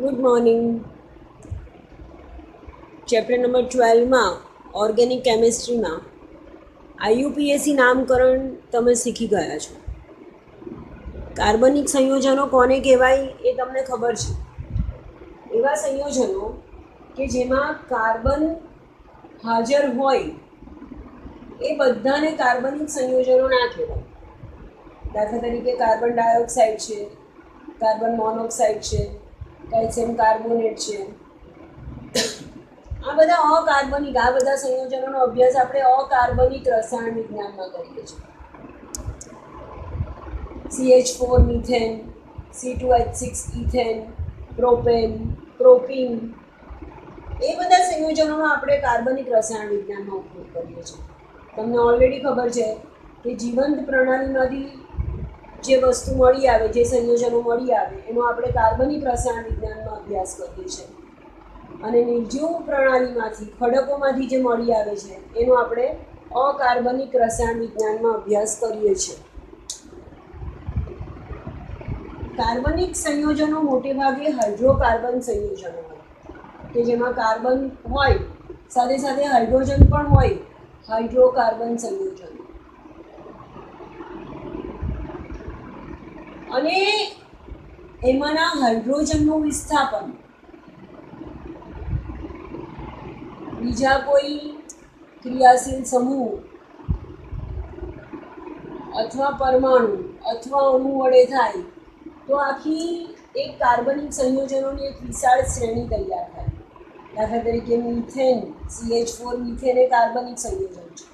Good morning. Chapter number 12માં organic કેમિસ્ટ્રીમાં IUPAC નામકરણ તમે શીખી ગયા છો. કાર્બનિક સંયોજનો કોને કહેવાય એ તમને ખબર છે. એવા સંયોજનો કે જેમાં કાર્બન હાજર હોય એ બધાને કાર્બનિક સંયોજનો ના કહેવાય. દાખલા તરીકે કાર્બન ડાયોક્સાઇડ છે, કાર્બન મોનોક્સાઇડ છે, કેલ્શિયમ કાર્બોનેટ છે. આ બધા અકાર્બનિક, આ બધા સંયોજનોનો અભ્યાસ આપણે અકાર્બનિક રસાયણ વિજ્ઞાનમાં કરીએ છીએ. CH4 methane, C2H6 ethane, propane, propene, એ બધા સંયોજનોનો આપણે કાર્બનિક રસાયણ વિજ્ઞાનમાં ઉપયોગ કરીએ છીએ. તમને ઓલરેડી ખબર છે કે જીવંત પ્રણાલીમાંથી જે વસ્તુ મળી આવે, જે સંયોજનો મળી આવે એનો આપણે કાર્બનિક રસાયણ વિજ્ઞાનમાં અભ્યાસ કરીએ છીએ. અને નિર્જીવ પ્રણાલીમાંથી, ખડકોમાંથી જે મળી આવે છે એનો આપણે અકાર્બનિક રસાયણ વિજ્ઞાનમાં અભ્યાસ કરીએ છીએ. કાર્બનિક સંયોજનો મોટે ભાગે હાઇડ્રોકાર્બન સંયોજનો હોય કે જેમાં કાર્બન હોય સાથે સાથે હાઇડ્રોજન પણ હોય. હાઇડ્રોકાર્બન સંયોજનો અને એમાંના હાઇડ્રોજનનું વિસ્થાપન બીજા કોઈ ક્રિયાશીલ સમૂહ અથવા પરમાણુ અથવા અણુ વડે થાય તો આખી એક કાર્બનિક સંયોજનોની એક વિશાળ શ્રેણી તૈયાર થાય. દાખલા તરીકે મિથેન, CH4 મિથેન એ કાર્બનિક સંયોજન છે.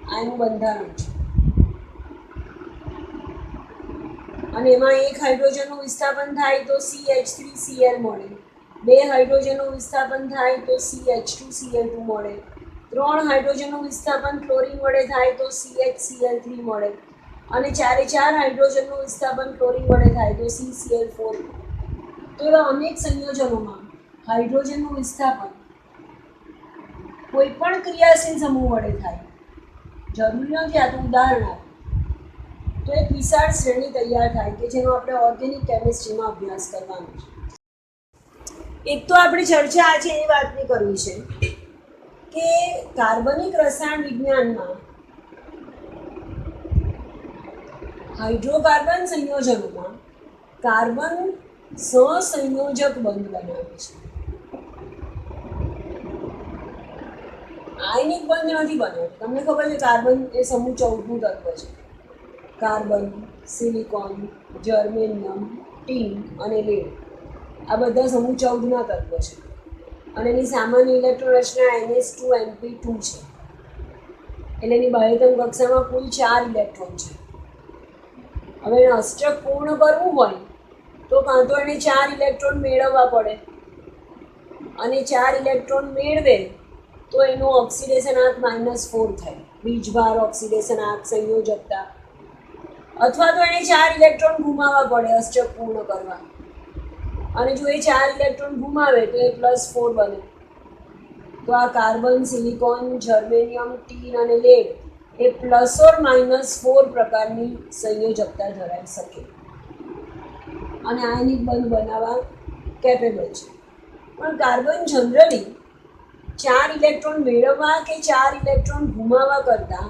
આ એનું બંધારણ છે. અને એમાં એક હાઇડ્રોજનનું વિસ્થાપન થાય તો CH3Cl મળે, બે હાઇડ્રોજનનું વિસ્થાપન થાય તો CH2Cl2 મળે, ત્રણ હાઇડ્રોજનનું વિસ્થાપન ક્લોરીન વડે થાય તો CHCl3 મળે, અને ચારે ચાર હાઇડ્રોજનનું વિસ્થાપન ક્લોરીન વડે થાય તો CCl4. તો એવા અનેક સંયોજનોમાં હાઇડ્રોજનનું વિસ્થાપન કોઈ પણ ક્રિયાશીલ સમૂહ વડે થાય. જરૂરી નથી, આ તો ઉદાહરણ આપે તો એક વિશાળ શ્રેણી તૈયાર થાય કે જેનો આપણે ઓર્ગેનિક કેમિસ્ટ્રીમાં અભ્યાસ કરવાનો છે. એક તો આપણી ચર્ચા આજે એ વાતની કરવી છે કે કાર્બનિક રસાયણ વિજ્ઞાનમાં હાઇડ્રોકાર્બન સંયોજનોમાં કાર્બન સહસંયોજક બંધ બનાવે છે. આયનિક બંધ નથી બનાવતું. તમને ખબર છે કાર્બન એ સમૂહ 14નું તત્વ છે. કાર્બન, સિલિકોન, જર્મેનિયમ, ટીન અને લેડ, આ બધા સમૂહ 14ના તત્વ છે. અને એની સામાન્ય ઇલેક્ટ્રોન રચના NH2np2 છે. એટલે એની બાહ્યતમ કક્ષામાં કુલ 4 ઇલેક્ટ્રોન છે. હવે એને અષ્ટક પૂર્ણ કરવું હોય તો કાં તો એને 4 ઇલેક્ટ્રોન મેળવવા પડે, અને 4 ઇલેક્ટ્રોન મેળવે તો એનો ઓક્સિડેશન આંક -4 થાય, બીજભાર ઓક્સિડેશન આંક સંયોજકતા. અથવા તો એને 4 ઇલેક્ટ્રોન ગુમાવવા પડે અષ્ટક પૂર્ણ કરવા, અને જો એ 4 ઇલેક્ટ્રોન ગુમાવે તો એ +4 બને. તો આ કાર્બન, સિલિકોન, જર્મેનિયમ, ટીન અને લેડ એ +or -4 પ્રકારની સંયોજકતા ધરાવી શકે અને આયનિક બંધ બનાવવા કેપેબલ છે. પણ કાર્બન જનરલી 4 ઇલેક્ટ્રોન મેળવવા કે 4 ઇલેક્ટ્રોન ગુમાવવા કરતાં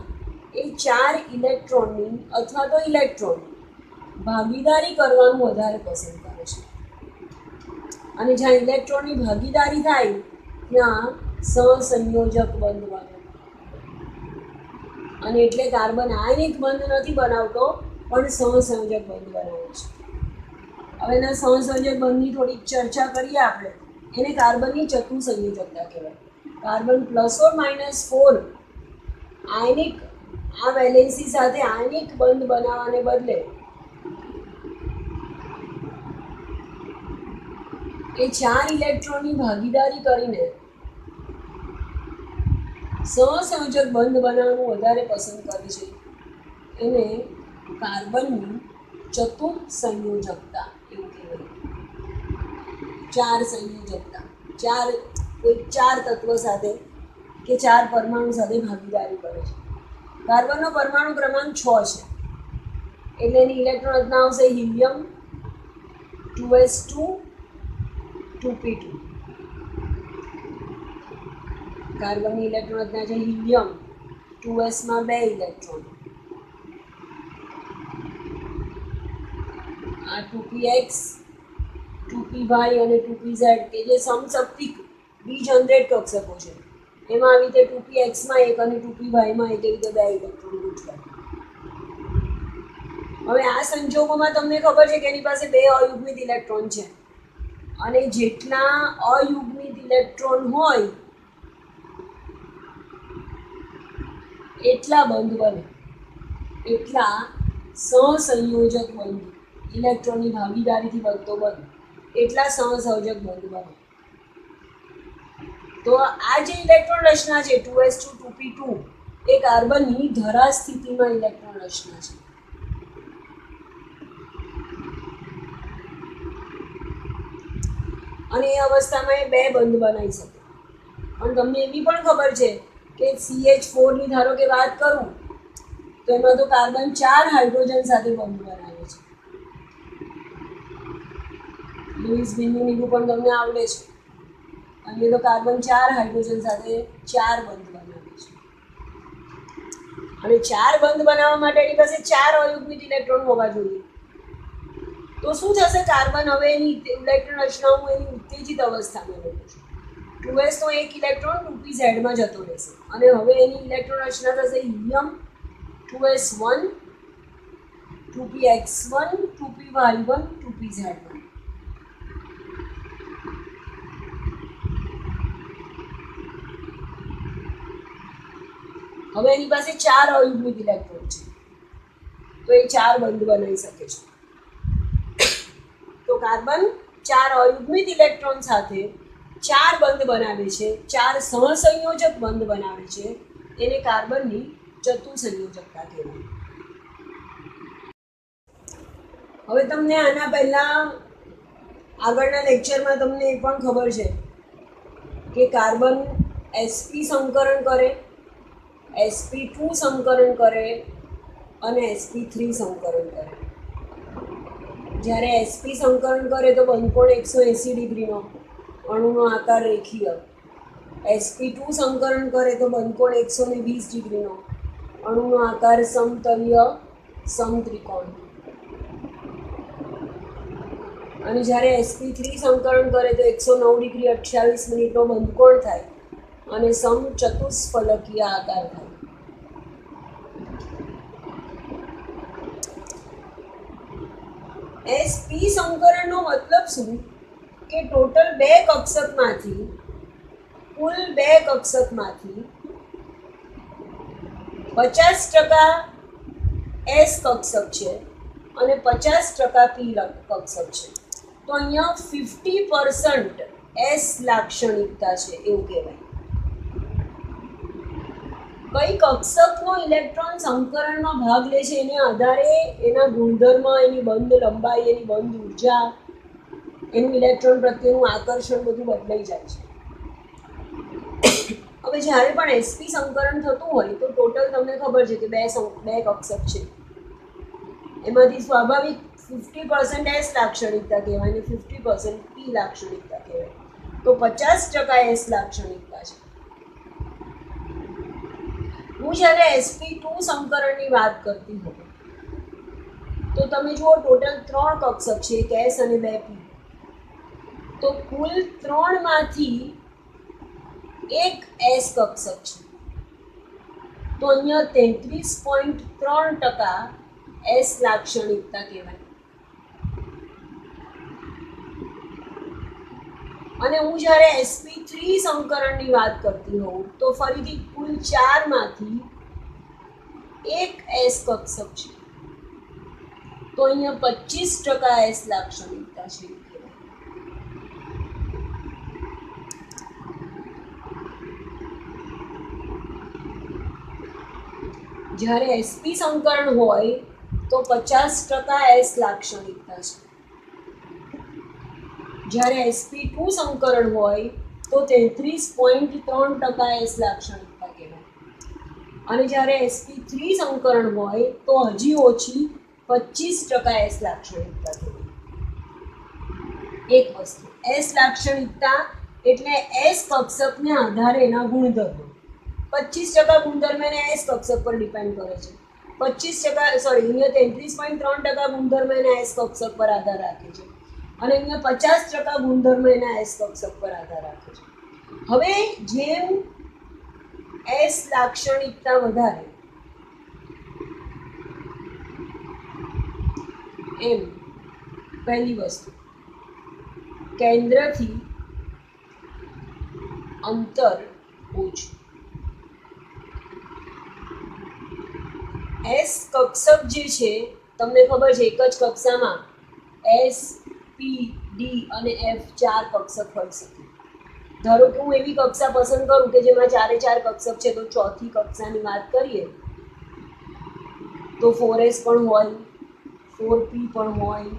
એ 4 ઇલેક્ટ્રોનની અથવા તો ઇલેક્ટ્રોનની ભાગીદારી કરવાનું વધારે પસંદ કરે છે. અને જ્યાં ઇલેક્ટ્રોનની ભાગીદારી થાય ત્યાં સહસંયોજક બંધ બને. અને એટલે કાર્બન આયનિક બંધ નથી બનાવતો પણ સહસંયોજક બંધ બનાવે છે. હવે એના સહસંયોજક બંધની થોડીક ચર્ચા કરીએ આપણે. એને કાર્બનની ચતુસંયોજકતા કહેવાય. કાર્બન +or -4 આયનિક આ વેલેન્સી સાથે આયનિક બંધ બનાવવાને બદલે એ 4 ઇલેક્ટ્રોનની ભાગીદારી કરીને સહસંયોજક બંધ બનાવવાનું વધારે પસંદ કરે છે. એને કાર્બનની ચતુસંયોજકતા એવું કહેવાય. 4 સંયોજકતા, કોઈ 4 તત્વ સાથે કે 4 પરમાણુ સાથે ભાગીદારી કરે છે. કાર્બનનો પરમાણુ ક્રમાંક 6 છે. એટલે એની ઇલેક્ટ્રોન રચના આવશે હિલિયમ 2s2 2p2 કાર્બનની ઇલેક્ટ્રોન રચના છે હિલિયમ 2s માં 2 ઇલેક્ટ્રોન આ 2px 2py અને 2pz કે જે સમશક્તિક ડીજનરેટ કક્ષકો છે એમાં આવી રીતે 2px માં એક અને 2py માં એક રીતે 2 ઇલેક્ટ્રોન ગોઠવાય. હવે આ સંજોગોમાં તમને ખબર છે કે એની પાસે 2 અયુગ્મિત ઇલેક્ટ્રોન છે અને જેટલા અયુગ્મિત ઇલેક્ટ્રોન હોય એટલા બંધ બને, એટલા સહસંયોજક બંધ, ઇલેક્ટ્રોનની ભાગીદારીથી બનતો બંધ, એટલા સહસંયોજક બંધ બને. તો આ જે ઇલેક્ટ્રોન રચના છે 2s2 2p2 એ કાર્બનની ધરા સ્થિતિમાં ઇલેક્ટ્રોન રચના છે. અને એ અવસ્થામાં એ 2 બંધ બનાવી શકે. પણ તમને એવી પણ ખબર છે કે CH4 ની ધારો કે વાત કરું તો એમાં તો કાર્બન 4 હાઇડ્રોજન સાથે બંધ બનાવે છે. લુઈસ બિનનું નિરૂપણ તમને આવડે છે. અને તો કાર્બન 4 હાઇડ્રોજન સાથે 4 બંધ બનાવે છે. અને 4 બંધ બનાવવા માટે એની પાસે 4 અયુગ્મિત ઇલેક્ટ્રોન હોવા જોઈએ. તો શું થશે? કાર્બન હવે એની ઇલેક્ટ્રોન રચનાઓ એની ઉત્તેજિત અવસ્થામાં રહ્યું છે. 2s નો એક ઇલેક્ટ્રોન 2pz માં જતો રહેશે અને હવે એની ઇલેક્ટ્રોન રચના થશે helium 2s1 2px1 2py1 2pz1. હવે એની પાસે 4 અયુગ્મિત ઇલેક્ટ્રોન છે તો એ 4 બંધ બનાવી શકે છે. તો કાર્બન 4 અયુગ્મિત ઇલેક્ટ્રોન સાથે 4 બંધ બનાવે છે, 4 સહસંયોજક બંધ બનાવે છે. એને કાર્બનની ચતુસંયોજકતા કહેવાય. હવે તમને આના પહેલા આગળના લેક્ચરમાં તમને એ પણ ખબર છે કે કાર્બન sp સંકરણ કરે, sp2 સંકરણ કરે અને sp3 સંકરણ કરે. જ્યારે sp સંકરણ કરે તો બંધકોણ 180 ડિગ્રીનો, અણુનો આકાર રેખીય. sp2 સંકરણ કરે તો બંધકોણ 120 ડિગ્રીનો, અણુનો આકાર સમતલીય સમત્રિકોણ. અને જ્યારે sp3 સંકરણ કરે તો 109 ડિગ્રી 28 મિનિટનો બંધકોણ થાય અને સમચતુષ્ફલકીય આકાર થાય. sp સંકરણનો મતલબ શું કે ટોટલ 2 કક્ષકમાંથી કુલ 2 કક્ષકમાંથી 50% s કક્ષક છે અને 50% p કક્ષક છે. તો અહીંયા 50% s લાક્ષણિકતા છે એવું કહેવાય. કઈ કક્ષકનો ઇલેક્ટ્રોન સંકરણમાં ભાગ લે છે એને આધારે એના ગુણધર્મ, એની બંધ લંબાઈ, એની બંધ ઉર્જા, એનું ઇલેક્ટ્રોન પ્રત્યેનું આકર્ષણ બધું બદલાઈ જાય છે. હવે જ્યારે પણ sp સંકરણ થતું હોય તો ટોટલ તમને ખબર છે કે 2 કક્ષક છે. એમાંથી સ્વાભાવિક 50% s લાક્ષણિકતા કહેવાય અને 50% p લાક્ષણિકતા કહેવાય. તો 50% s લાક્ષણિકતા છે. હું જ્યારે sp2 સંકરણની વાત કરતી હોઉં તો તમે જુઓ ટોટલ 3 કક્ષક છે, એક s અને 2 p. તો કુલ 3 માંથી એક s કક્ષક છે. તો અહીંયા 33.3% s લાક્ષણિકતા કહેવાય. અને હું જ્યારે sp3 સંકરણની વાત કરતી હોઉં તો ફરીથી કુલ 4 માંથી એક s કક્ષક છે. તો અહીંયા 25% s લાક્ષણિકતા છે. જ્યારે sp સંકરણ હોય તો 50% s લાક્ષણિકતા છે. જ્યારે sp2 સંકરણ હોય તો 33.3% s લાક્ષણિકતા કહેવાય. અને જ્યારે sp3 સંકરણ હોય તો હજી ઓછી 25% s લાક્ષણિકતા કહેવાય. એક વસ્તુ એસ લાક્ષણિકતા એટલે એસ કક્ષકને આધારે એના ગુણધર્મો. 25% ગુણધર્મ એને એસ કક્ષક પર ડિપેન્ડ કરે છે. 25% સોરી અહીંયા 33.3% ગુણધર્મ એના એસ કક્ષક પર આધાર રાખે છે અને અહીંયા 50% ગુણધર્મ એના એસ કક્ષક પર આધાર રાખે છે. હવે જેમ એસ લાક્ષણિકતા વધારે એમ પહેલી વસ્તુ કેન્દ્રથી અંતર ઓછું. એસ કક્ષક જે છે તમને ખબર છે એક જ કક્ષામાં એસ પી ડી અને એફ 4 કક્ષક હોઈ શકે. ધારો કે હું એવી કક્ષા પસંદ કરું કે જેમાં 4 કક્ષક છે તો ચોથી કક્ષાની વાત કરીએ તો 4s પણ હોય, 4p પણ હોય,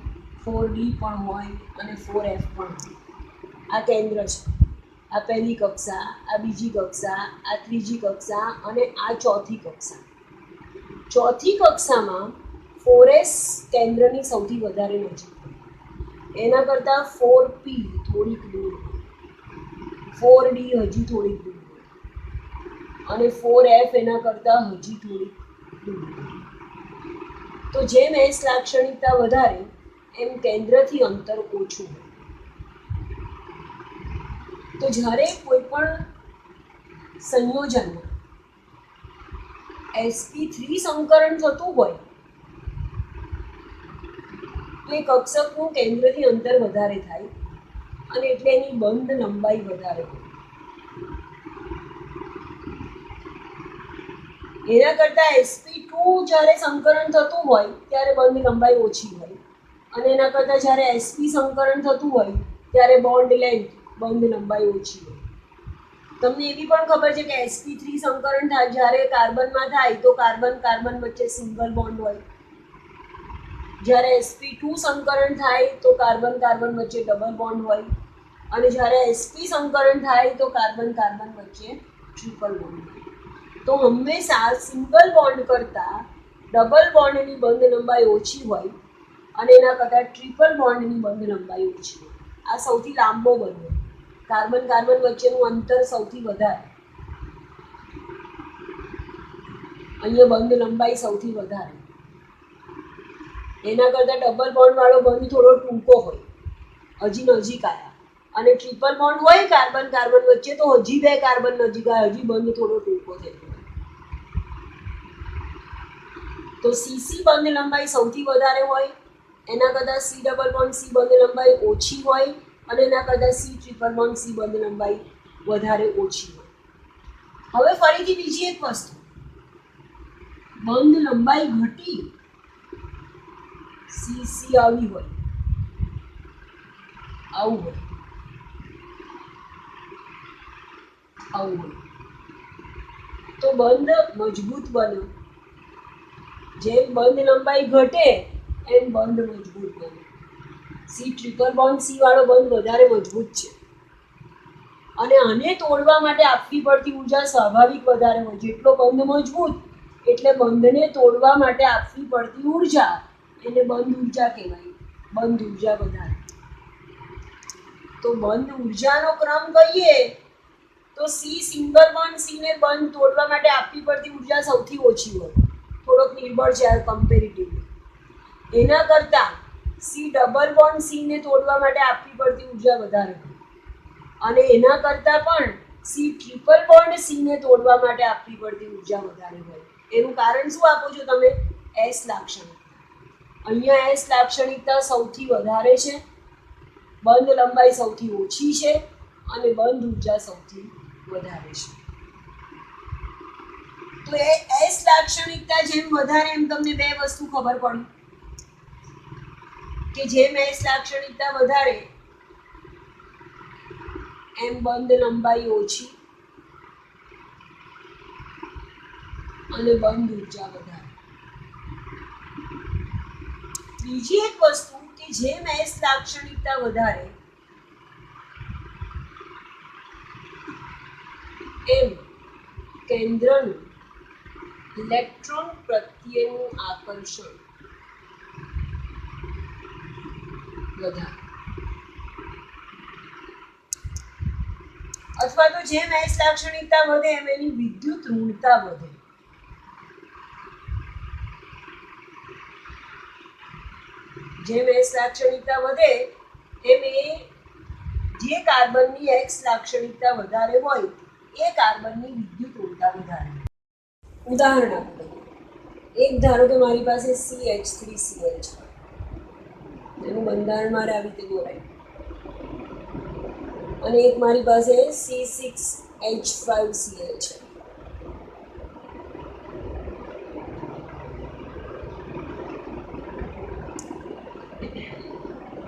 4d પણ હોય અને 4f પણ હોય. આ કેન્દ્ર છે. આ પહેલી કક્ષા, આ બીજી કક્ષા, આ ત્રીજી કક્ષા અને આ ચોથી કક્ષા. ચોથી કક્ષામાં 4s કેન્દ્રની સૌથી વધારે નજીક, એના કરતાં 4p થોડીક દૂર, 4d હજી થોડીક દૂર અને 4f એના કરતાં હજી થોડીક દૂર. તો જેમ એસ લાક્ષણિકતા વધારે એમ કેન્દ્રથી અંતર ઓછું હોય. તો જ્યારે કોઈ પણ સંયોજનમાં sp3 સંકરણ થતું હોય તો એ કક્ષકનું કેન્દ્રથી અંતર વધારે થાય અને એટલે એની બંધ લંબાઈ વધારે હોય. એના કરતાં sp2 જ્યારે સંકરણ થતું હોય ત્યારે બંધ લંબાઈ ઓછી હોય અને એના કરતાં જ્યારે sp સંકરણ થતું હોય ત્યારે બોન્ડ લેન્થ બંધ લંબાઈ ઓછી હોય. તમને એવી પણ ખબર છે કે sp3 સંકરણ થાય જ્યારે કાર્બનમાં થાય તો કાર્બન કાર્બન વચ્ચે સિંગલ બોન્ડ હોય, જ્યારે sp2 સંકરણ થાય તો કાર્બન કાર્બન વચ્ચે ડબલ બોન્ડ હોય અને જ્યારે sp સંકરણ થાય તો કાર્બન કાર્બન વચ્ચે ટ્રિપલ બોન્ડ હોય. તો હંમેશા સિંગલ બોન્ડ કરતાં ડબલ બોન્ડની બંધ લંબાઈ ઓછી હોય અને એના કરતાં ટ્રિપલ બોન્ડની બંધ લંબાઈ ઓછી હોય. આ સૌથી લાંબો બંધ હોય. કાર્બન કાર્બન વચ્ચેનું અંતર સૌથી વધારે, અહીંયા બંધ લંબાઈ સૌથી વધારે. એના કરતાં ડબલ બોન્ડ વાળો બંધ થોડો ટૂંકો હોય, હજી નજીક આવ્યા, અને ટ્રિપલ બોન્ડ હોય કાર્બન કાર્બન વચ્ચે તો હજી બે કાર્બન નજીક આવ્યા, હજી બંધ થોડો ટૂંકો થઈ ગયો. તો સીસી બંધ લંબાઈ સૌથી વધારે હોય, એના કરતાં સી ડબલ બોન્ડ સી બંધ લંબાઈ ઓછી હોય અને એના કરતાં સી ટ્રિપલ બોન્ડ સી બંધ લંબાઈ વધારે ઓછી હોય. હવે ફરીથી બીજી એક વસ્તુ, બંધ લંબાઈ ઘટી સી સી આવી હોય, આવું હોય, આવું હોય તો બંધ મજબૂત બને. જેમ બંધ લંબાઈ ઘટે એમ બંધ મજબૂત બને. સી ટ્રિપલ બોન્ડ સી વાળો બંધ વધારે મજબૂત છે અને આને તોડવા માટે આપવી પડતી ઉર્જા સ્વાભાવિક વધારે હોય. જેટલો બંધ મજબૂત એટલે બંધને તોડવા માટે આપવી પડતી ઉર્જા એને બંધ ઉર્જા કહેવાય. બંધ ઉર્જા વધારે. તો બંધ ઉર્જાનો ક્રમ કહીએ તો સી સિંગલ બોન્ડ સીને બંધ તોડવા માટે આપવી પડતી ઉર્જા સૌથી ઓછી હોય, થોડોક નિર્બળ છે કમ્પેરેટિવલી. એના કરતાં સી ડબલ બોન્ડ સીને તોડવા માટે આપવી પડતી ઉર્જા વધારે હોય અને એના કરતાં પણ સી ટ્રિપલ બોન્ડ સીને તોડવા માટે આપવી પડતી ઉર્જા વધારે હોય. એનું કારણ શું આપો છો તમે? એસ લાક્ષણિકતા. અહીંયા એસ લાક્ષણિકતા સૌથી વધારે છે, બંધ લંબાઈ સૌથી ઓછી છે અને બંધ ઉર્જા સૌથી વધારે છે. તો એ એસ લાક્ષણિકતા જેમ વધારે એમ તમને બે વસ્તુ ખબર પડી કે જેમ એસ લાક્ષણિકતા વધારે એમ બંધ લંબાઈ ઓછી અને બંધ ઉર્જા વધારે. બીજી એક વસ્તુ કે જેમ એસ લાક્ષણિકતા વધારે એમ કેન્દ્રનું ઇલેક્ટ્રોન પ્રત્યેનું આકર્ષણ વધારે. અથવા તો જેમ એસ લાક્ષણિકતા વધે એમ એની વિદ્યુત ઋણતા વધે. જેમ એસ લાક્ષણિકતા વધે એમ એ જે કાર્બનની એક્સ લાક્ષણિકતા વધારે હોય એ કાર્બનની વિદ્યુત ઋણતા વધારે. ઉદાહરણ આપો. એક ધારો કે મારી પાસે CH3Cl છે, એનું બંધારણ મારે આવી રીતે દોરાય, અને એક મારી પાસે C6H5Cl છે.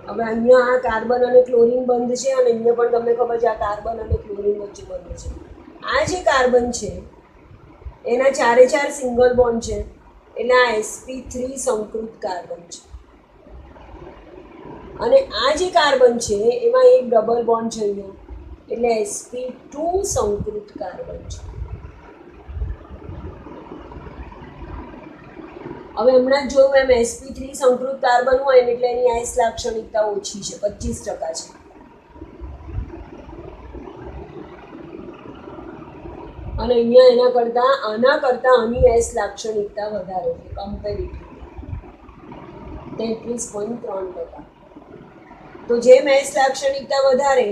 હવે અહીંયા આ કાર્બન અને ક્લોરીન બંધ છે, અને અહીંયા પણ તમને ખબર છે આ કાર્બન અને ક્લોરીન વચ્ચે બંધ છે. આ જે કાર્બન છે એના ચારે ચાર સિંગલ બોન્ડ છે, એટલે આ sp3 સંકૃત કાર્બન છે. અને આ જે કાર્બન છે એમાં એક ડબલ બોન્ડ છે અહીંયા, એટલે sp2 સંકૃત કાર્બન છે. હવે હમણાં જોયું એમ sp3 સંકૃત કાર્બન હોય ને એટલે એની એસ લાક્ષણિકતા ઓછી છે, 25% છે. અને અહીંયા આના કરતાં આની એસ લાક્ષણિકતા વધારે છે, કમ્પેરેટિવલી 33.3%. તો જેમ એસ લાક્ષણિકતા વધારે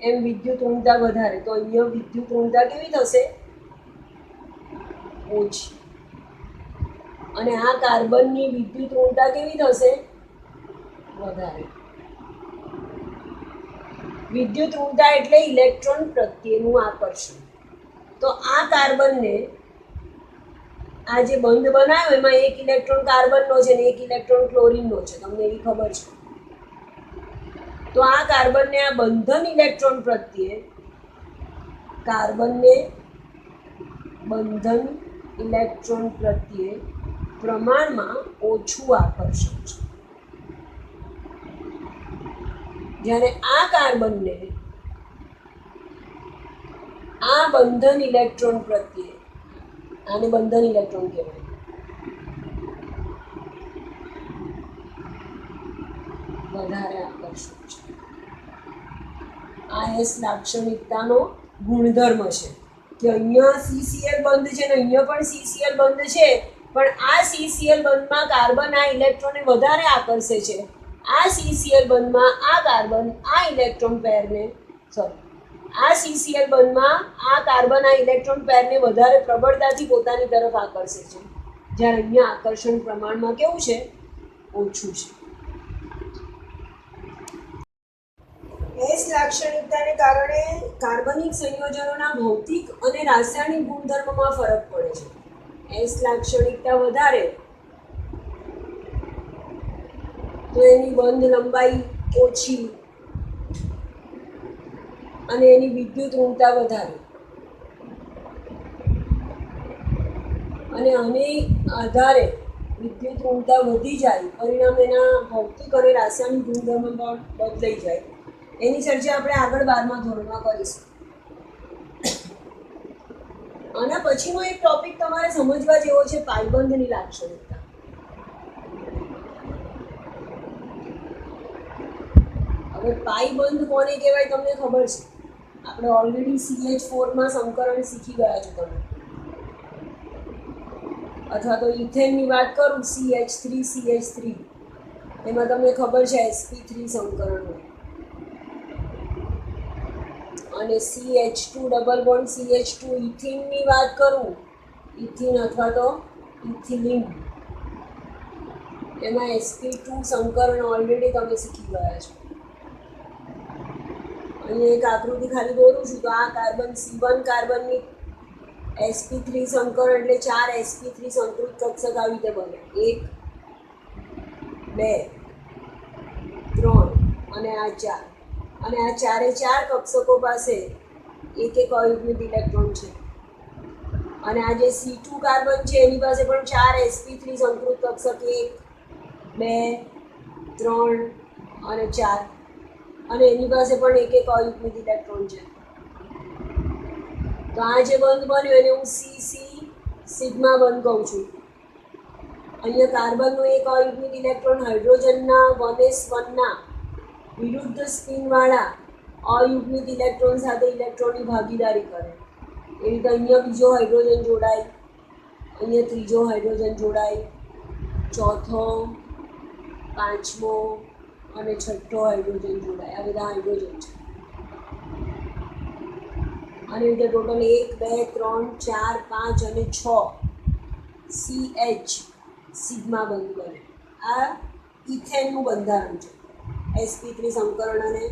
એમ વિદ્યુત ઋણતા વધારે. તો અહીંયા વિદ્યુત ઋણતા કેવી થશે? ઓછી. અને આ કાર્બનની વિદ્યુત ઋણતા કેવી થશે? વધારે. વિદ્યુત ઋણતા એટલે ઇલેક્ટ્રોન પ્રત્યેનું આકર્ષણ. તો આ કાર્બનને આ જે બંધ બનાવ્યો એમાં એક ઇલેક્ટ્રોન કાર્બનનો છે ને એક ઇલેક્ટ્રોન ક્લોરીનનો છે, તમને એવી ખબર છે. તો આ કાર્બનને આ બંધન ઇલેક્ટ્રોન પ્રત્યે પ્રમાણમાં ઓછું આકર્ષણ છે. જ્યારે આ કાર્બનને આ બંધન ઇલેક્ટ્રોન પ્રત્યે, આને બંધન ઇલેક્ટ્રોન કહેવાય, વધારે આકર્ષણ છે. આ એસ લાક્ષણિકતાનો ગુણધર્મ છે કે અહીંયા CCl બંધ છે ને અહીંયા પણ CCl બંધ છે, પણ આ CCl બંધમાં કાર્બન આ ઇલેક્ટ્રોનને વધારે આકર્ષે છે. આ CCl બંધમાં આ કાર્બન આ ઇલેક્ટ્રોન પેરને ઇલેક્ટ્રોન પેરને વધારે પ્રબળતાથી પોતાની તરફ આકર્ષે છે, જ્યારે અહીંયા આકર્ષણ પ્રમાણમાં કેવું છે? ઓછું છે. એસ લાક્ષણિકતાને કારણે કાર્બનિક સંયોજનોના ભૌતિક અને રાસાયણિક ગુણધર્મમાં ફરક પડે છે. એસ લાક્ષણિકતા વધારે તો એની બંધ લંબાઈ ઓછી અને એની વિદ્યુત ઋણતા વધારે. અને આને આધારે વિદ્યુત ઋણતા વધી જાય, પરિણામે એના ભૌતિક અને રાસાયણિક ગુણધર્મ પણ બદલાઈ જાય. એની ચર્ચા આપણે આગળ 12મા ધોરણમાં કરીશું. આના પછીનો એક ટોપિક તમારે સમજવા જેવો છે પાયબંધની લાક્ષણિકતા. હવે પાયબંધ કોને કહેવાય તમને ખબર છે? આપણે ઓલરેડી CH4માં સંકરણ શીખી ગયા છો તમે. અથવા તો ઇથેનની વાત કરું CH3 એમાં તમને ખબર છે sp3 સંકરણ હોય. અને CH2 ડબલ બોન્ડ CH2 ઇથિનની વાત કરું, ઇથિન અથવા તો ઇથિલિન, એમાં sp2 સંકરણ ઓલરેડી તમે શીખી ગયા છો. અહીંયા એક આકૃતિ ખાલી દોરું છું. તો આ કાર્બન C1 કાર્બનની sp3 સંકરણ એટલે 4 sp3 સંકૃત કક્ષક આવી રીતે બને. 1 2 3 અને આ 4. અને આ ચારે ચાર કક્ષકો પાસે એક અયુગ્મિત ઇલેક્ટ્રોન છે. અને આ જે C2 કાર્બન છે એની પાસે પણ 4 sp3 સંકૃત કક્ષક 1 2 3 અને 4, અને એની પાસે પણ એક અયુગ્મિત ઇલેક્ટ્રોન છે. તો આ જે બંધ બન્યો એને હું CC સિગ્મા બંધ કહું છું. અહીંયા કાર્બનનો એક અયુગ્મિત ઇલેક્ટ્રોન હાઇડ્રોજનના 1s1ના વિરુદ્ધ સ્પિનવાળા અયુગ્મિત ઇલેક્ટ્રોન સાથે ઇલેક્ટ્રોનની ભાગીદારી કરે. એ રીતે અહીંયા બીજો હાઇડ્રોજન જોડાય, અહીંયા ત્રીજો હાઇડ્રોજન જોડાય, ચોથો, પાંચમો અને છઠ્ઠો હાઇડ્રોજન જોડાય. આ બધા હાઇડ્રોજન છે. અને રીતે ટોટલ 1 2 3 4 5 અને 6 CH સિગ્મા બંધ બને. આ ઇથેનનું બંધારણ છે. sp3 સંકરણ અને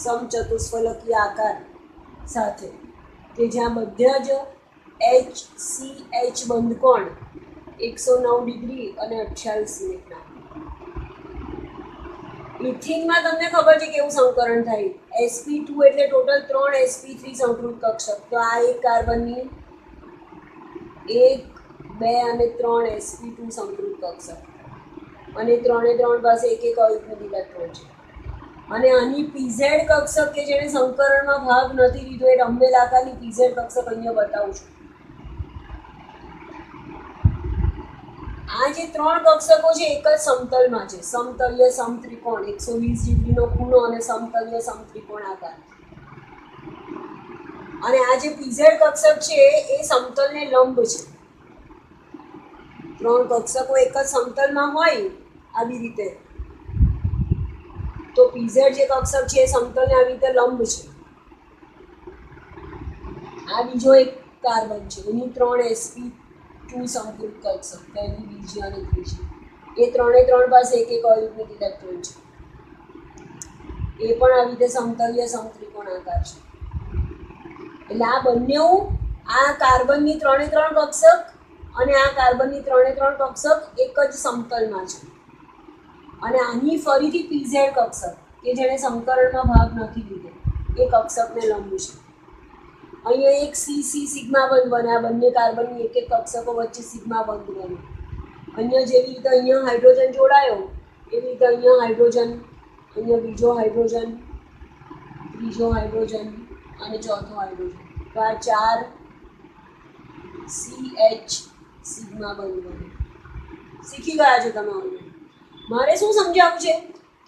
સમચતુષ્ફલકીય આકાર સાથે, કે જ્યાં બધા જ HCH બંધકોણ 109 ડિગ્રી અને 28 મિનિટના. ઇથિનમાં તમને ખબર છે કેવું સંકરણ થાય. sp2 એટલે ટોટલ 3 sp3 સંકૃત કક્ષક. તો આ એક કાર્બનની 1 2 અને 3 sp2 સંકૃત કક્ષક, અને 3 એ 3 પાસે એક એક અયુગ્મિત ઇલેક્ટ્રોન છે. અને આની પીઝેડ કક્ષક કે જેને સંકરણમાં ભાગ નથી લીધો એ ડંબેલ આકારની પીઝેડ કક્ષક અહીંયા બતાવું છું. આ જે 3 કક્ષકો છે એક જ સમતલમાં છે. સમતલ્ય સમત્રિકોણ 120 ડિગ્રીનો ખૂણો અને સમતલ્ય સમત્રિકોણ આકાર. અને આ જે પીઝેડ કક્ષક છે એ સમતલને લંબ છે. 3 કક્ષકો એક જ સમતલમાં હોય આવી રીતે, તો પીઝેડ જે કક્ષક છે એ સમતલને આવી રીતે લંબ છે. આ બીજો એક કાર્બન છે, એની 3 sp2 સંકૃત કક્ષક, પહેલી, બીજી અને ત્રીજી. એ 3 એ 3 પાસે એક એક અયુગ્મિત ઇલેક્ટ્રોન છે. એ પણ આવી રીતે સમતલ્ય સમત્રિકોણ આકાર છે. એટલે આ બંને, આ કાર્બનની 3 એ 3 કક્ષક અને આ કાર્બનની 3 એ 3 કક્ષક એક જ સમતલમાં છે. અને આની ફરીથી પીઝેડ કક્ષક કે જેને સંકરણમાં ભાગ નથી લીધો એ કક્ષકને લંબ છે. અહીંયા એક CC સિગ્મા બંધ બને. આ બંને કાર્બનની એક એક કક્ષકો વચ્ચે સિગ્મા બંધ બને. અહીંયા જેવી રીતે અહીંયા હાઇડ્રોજન જોડાયો એવી રીતે અહીંયા હાઇડ્રોજન, અહીંયા બીજો હાઇડ્રોજન, ત્રીજો હાઇડ્રોજન અને ચોથો હાઇડ્રોજન. તો આ 4 CH સિગ્મા બંધ બને. શીખી ગયા છો તમે ઓલરેડી. મારે શું સમજાવવું છે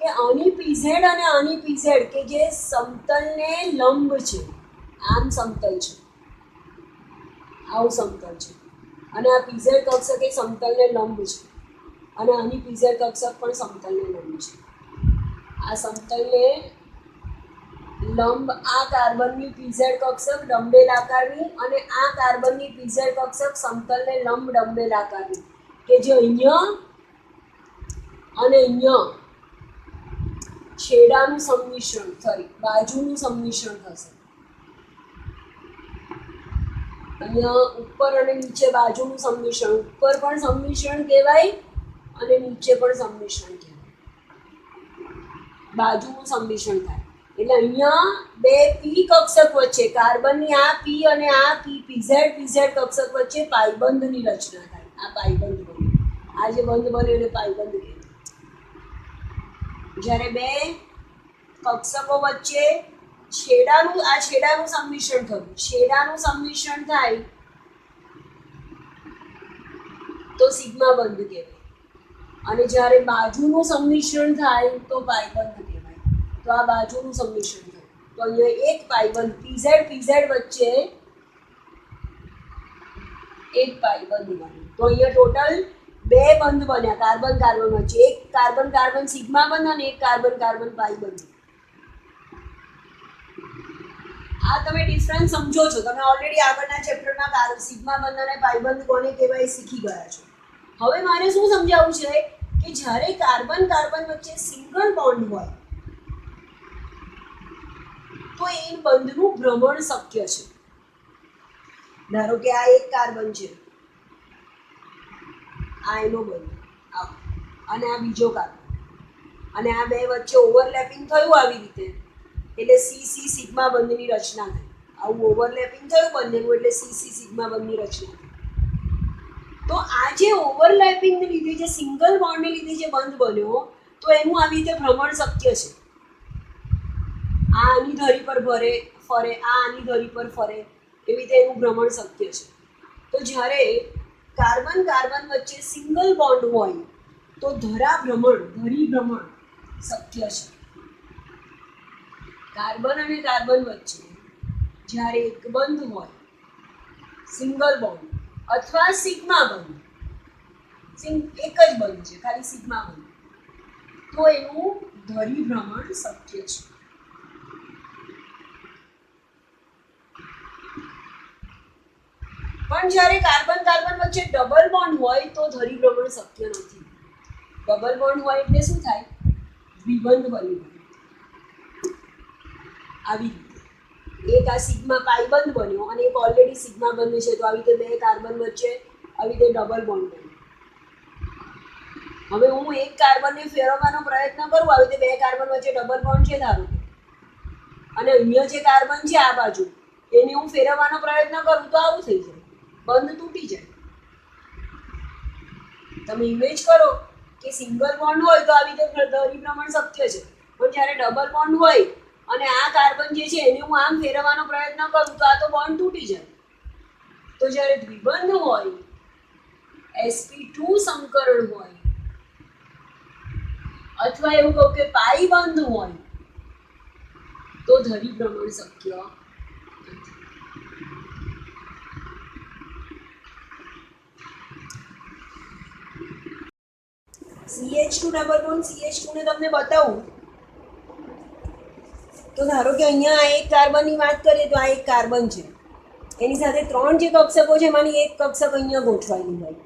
કે આની પીઝેડ અને આની પીઝેડ કે જે સમતલને લંબ છે, આમ સમતલ છે, આવું સમતલ છે, અને આ પીઝેડ કક્ષક એ સમતલને લંબ છે, અને આની પીઝેડ કક્ષક પણ સમતલને લંબ છે. આ સમતલને લંબ આ કાર્બનની પીઝેડ કક્ષક ડંબેલ આકારની, અને આ કાર્બનની પીઝેડ કક્ષક સમતલને લંબ ડંબેલ આકારની, કે જે અહીંયા અને અહીંયા છેડાનું સંમિશ્રણ, બાજુનું સંમિશ્રણ થશે. અહીંયા ઉપર અને નીચે બાજુનું સંમિશ્રણ, ઉપર પણ સંમિશ્રણ કહેવાય અને નીચે પણ સંમિશ્રણ કહેવાય. બાજુનું સંમિશ્રણ થાય એટલે અહીંયા બે પી કક્ષક વચ્ચે, કાર્બનની આ પી અને આ પી પીઝેડ કક્ષક વચ્ચે પાયબંધની રચના થાય. આ પાયબંધ બને. આ જે બંધ બને એને પાયબંધ કહેવાય. જ્યારે બે કક્ષકો વચ્ચે છેડાનું સંમિશ્રણ થયું, છેડાનું સંમિશ્રણ થાય તો સિગ્મા બંધ કહેવાય, અને જ્યારે બાજુનું સંમિશ્રણ થાય તો પાયબંધ કહેવાય. તો આ બાજુનું સંમિશ્રણ થયું તો અહીંયા એક પાયબંધ, પીઝેડ વચ્ચે એક પાયબંધ બન્યું. તો અહીંયા ટોટલ 2 બંધ બન્યા કાર્બન વચ્ચે. એક કાર્બન સિગ્મા બંધ અને એક કાર્બન પાયબંધ. આ તમે ડિફરન્સ સમજો છો. તમે ઓલરેડી આગળના ચેપ્ટરમાં સિગ્મા બંધ અને પાયબંધ કોને કહેવાય શીખી ગયા છો. હવે મારે શું સમજાવવું છે કે જ્યારે કાર્બન વચ્ચે સિંગલ બોન્ડ હોય તો એ બંધનું ભ્રમણ શક્ય છે. ધારો કે આ એક કાર્બન છે, આ એનો બંધ, અને આ બીજો કાર્બન, અને આ બે વચ્ચે ઓવરલેપિંગ થયું આવી રીતે, એટલે CC સિગ્મા બંધની રચના થઈ. આવું ઓવરલેપિંગ થયું બંનેનું એટલે CC સિગ્મા બંધની રચના થઈ. તો આ જે ઓવરલેપિંગને લીધે, જે સિંગલ બોન્ડને લીધે જે બંધ બન્યો, તો એનું આવી રીતે ભ્રમણ શક્ય છે. આ આની ધરી પર ફરે, આ આની ધરી પર ફરે, એવી રીતે એનું ભ્રમણ શક્ય છે. તો જ્યારે કાર્બન વચ્ચે સિંગલ બોન્ડ હોય તો ધરી ભ્રમણ શક્ય છે. કાર્બન અને કાર્બન વચ્ચે જ્યારે એક બંધ હોય, સિંગલ બોન્ડ અથવા સિગ્મા બંધ, એક જ બંધ છે ખાલી સિગ્મા બંધ, તો એનું ધરીભ્રમણ શક્ય છે. પણ જ્યારે કાર્બન કાર્બન વચ્ચે ડબલ બોન્ડ હોય તો ધરીભ્રમણ શક્ય નથી. ડબલ બોન્ડ હોય એટલે શું થાય? દ્વિબંધ બની જાય. આવી રીતે એક આ સિગ્મા પાઈ બંધ બન્યો અને એક ઓલરેડી સિગ્મા બંધ છે, તો આવી રીતે બે કાર્બન વચ્ચે આવી રીતે ડબલ બોન્ડ બન્યો. હવે હું એક કાર્બનને ફેરવવાનો પ્રયત્ન કરું, આવી રીતે બે કાર્બન વચ્ચે ડબલ બોન્ડ છે ધારો કે, અને અહીંયા જે કાર્બન છે આ બાજુ એને હું ફેરવવાનો પ્રયત્ન કરું તો આવું થઈ જાય, બંધ તૂટી જાય. તમે ઇમેજ કરો કે સિંગલ બોન્ડ હોય તો આવી રીતે ધરીભ્રમણ શક્ય છે, પણ જ્યારે ડબલ બોન્ડ હોય અને આ કાર્બન જે છે એને હું આમ ફેરવવાનો પ્રયત્ન કરું તો આ તો બોન્ડ તૂટી જાય. તો જ્યારે દ્વિબંધ હોય, sp2 સંકરણ હોય, અથવા એવું કહું કે પાઈ બંધ હોય, તો ધરીભ્રમણ શક્ય નથી. CH2 ડબલ બોન્ડ CH2 ને તમને બતાવું તો ધારો કે અહીંયા આ એક કાર્બનની વાત કરીએ તો આ એક કાર્બન છે, એની સાથે ત્રણ જે કક્ષકો છે એમાંની એક કક્ષક અહીંયા ગોઠવાયેલી હોય,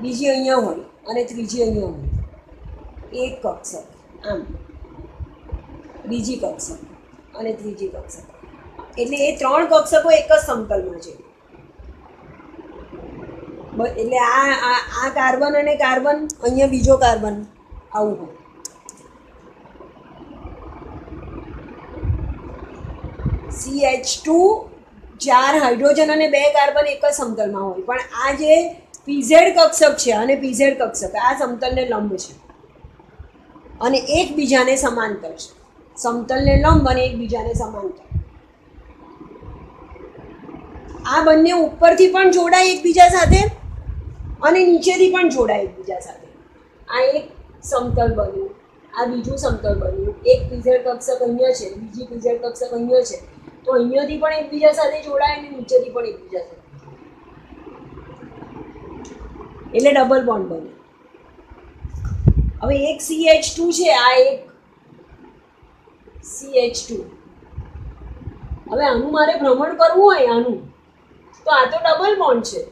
બીજી અહીંયા હોય અને ત્રીજી અહીંયા હોય. એક કક્ષક આમ, બીજી કક્ષક અને ત્રીજી કક્ષક, એટલે એ ત્રણ કક્ષકો એક જ સમતલમાં છે. એટલે આ કાર્બન અને કાર્બન, અહીંયા બીજો કાર્બન આવું હોય. CH2 ચાર હાઇડ્રોજન અને બે કાર્બન એક જ સમતલમાં હોય, પણ આ જે PZ કક્ષક છે અને PZ કક્ષક આ સમતલને લંબ છે અને એકબીજાને સમાંતર છે. સમતલને લંબ અને એકબીજાને સમાંતર. આ બંને ઉપરથી પણ જોડાય એકબીજા સાથે અને નીચેથી પણ જોડાય એકબીજા સાથે. આ એક સમતલ બન્યું, આ બીજું સમતલ બન્યું. એક PZ કક્ષક અહીંયા છે, બીજી PZ કક્ષક અહીંયા છે, તો અહીંયાથી પણ એકબીજા સાથે જોડાય અને નીચેથી પણ એકબીજા સાથે, એટલે ડબલ બોન્ડ બને. હવે એક CH2 છે, આ એક CH2. હવે આનું મારે ભ્રમણ કરવું હોય આનું, તો આ તો ડબલ બોન્ડ છે,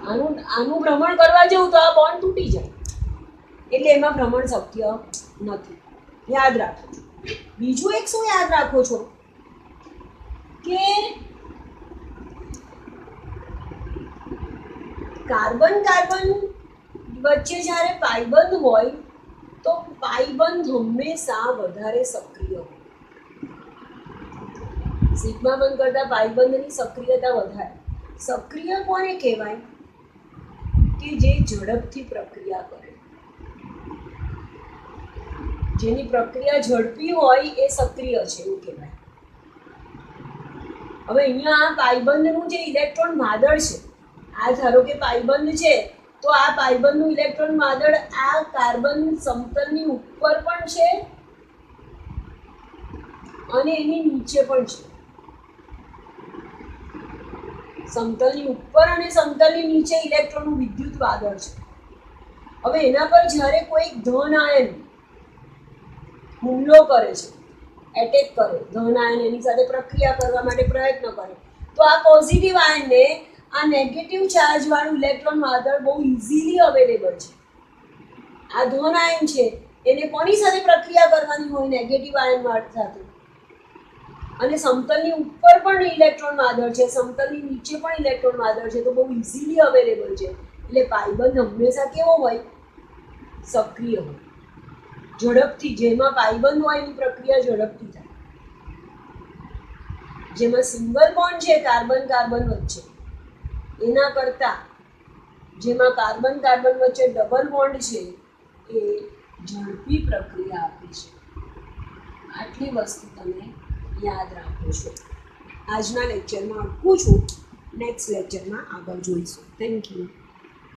આનું ભ્રમણ કરવા જવું તો આ બોન્ડ તૂટી જાય, એટલે એમાં ભ્રમણ શક્ય નથી. યાદ રાખો. બીજું એક શું યાદ રાખો છો કે કાર્બન કાર્બન વચ્ચે જ્યારે પાઈબંધ હોય તો પાઈબંધ હંમેશા વધારે સક્રિય હોય. સિગ્મા બંધ કરતા પાઈબંધની સક્રિયતા વધારે. સક્રિય કોને કહેવાય? કે જે ઝડપથી પ્રક્રિયા કરે, જેની પ્રક્રિયા ઝડપી હોય એ સક્રિય છે એવું કહેવાય. હવે અહીંયા આ પાઈબંધનું જે ઇલેક્ટ્રોન વાદળ છે, આ ધારો કે પાઈબંધ છે, તો આ પાઈબંધનું ઇલેક્ટ્રોન વાદળ આ કાર્બન સમતલની ઉપર પણ છે અને એની નીચે પણ છે. સમતલની ઉપર અને સમતલની નીચે ઇલેક્ટ્રોનનું વિદ્યુત વાદળ છે. હવે એના પર જ્યારે કોઈ ધન આયન હુમલો કરે છે, એટેક કરે, ધન આયન એની સાથે પ્રક્રિયા કરવા માટે પ્રયત્ન કરે, તો આ પોઝિટિવ આયનને આ નેગેટિવ ચાર્જ વાળું ઇલેક્ટ્રોન વાદળ બહુ ઇઝીલી અવેલેબલ છે. આ ધન આયન છે એને કોની સાથે પ્રક્રિયા કરવાની હોય? નેગેટિવ આયન સાથે. અને સમતલની ઉપર પણ ઇલેક્ટ્રોન વાદળ છે, સમતલની નીચે પણ ઇલેક્ટ્રોન વાદળ છે, તો બહુ ઇઝીલી અવેલેબલ છે. એટલે પાઈબંધ હંમેશા કેવો હોય? સક્રિય હોય, ઝડપથી. જેમાં પાઈબંધ હોય એની પ્રક્રિયા ઝડપથી થાય. જેમાં સિંગલ બોન્ડ છે કાર્બન કાર્બન વચ્ચે, એના કરતાં જેમાં કાર્બન કાર્બન વચ્ચે ડબલ બોન્ડ છે એ ઝડપી પ્રક્રિયા આપે છે. આટલી વસ્તુ તમે યાદ રાખો છો. આજના લેક્ચરમાં અટકું છું, નેક્સ્ટ લેક્ચરમાં આગળ જોઈશું. Thank you.